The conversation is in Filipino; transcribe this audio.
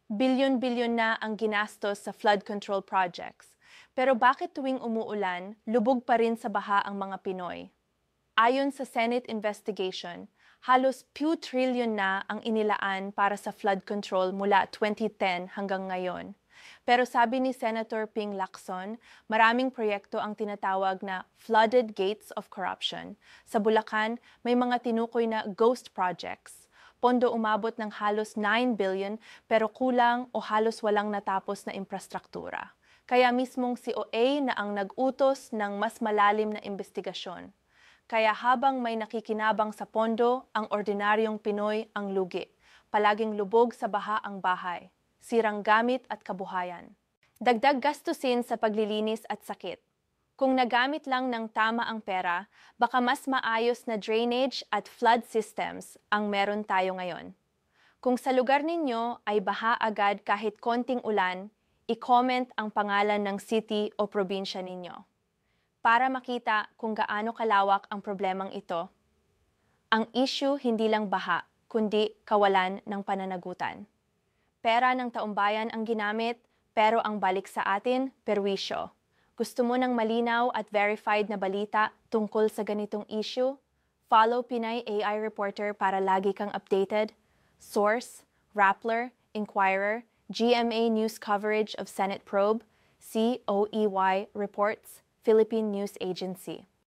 Bilyon-bilyon na ang ginastos sa flood control projects. Pero bakit tuwing umuulan, lubog pa rin sa baha ang mga Pinoy? Ayon sa Senate investigation, halos 2 trillion na ang inilaan para sa flood control mula 2010 hanggang ngayon. Pero sabi ni Senator Ping Lacson, maraming proyekto ang tinatawag na flooded gates of corruption. Sa Bulacan, may mga tinukoy na ghost projects. Pondo umabot ng halos 9 billion pero kulang o halos walang natapos na infrastruktura. Kaya mismong si OA na ang nag-utos ng mas malalim na investigasyon. Kaya habang may nakikinabang sa pondo, ang ordinaryong Pinoy ang lugi. Palaging lubog sa baha ang bahay, sirang gamit at kabuhayan. Dagdag gastusin sa paglilinis at sakit. Kung nagamit lang ng tama ang pera, baka mas maayos na drainage at flood systems ang meron tayo ngayon. Kung sa lugar ninyo ay baha agad kahit konting ulan, i-comment ang pangalan ng city o probinsya ninyo. Para makita kung gaano kalawak ang problemang ito, ang issue hindi lang baha, kundi kawalan ng pananagutan. Pera ng taumbayan ang ginamit, pero ang balik sa atin, perwisyo. Gusto mo ng malinaw at verified na balita tungkol sa ganitong issue? Follow Pinay AI Reporter para lagi kang updated. Source, Rappler, Inquirer, GMA News Coverage of Senate Probe, COEY Reports, Philippine News Agency.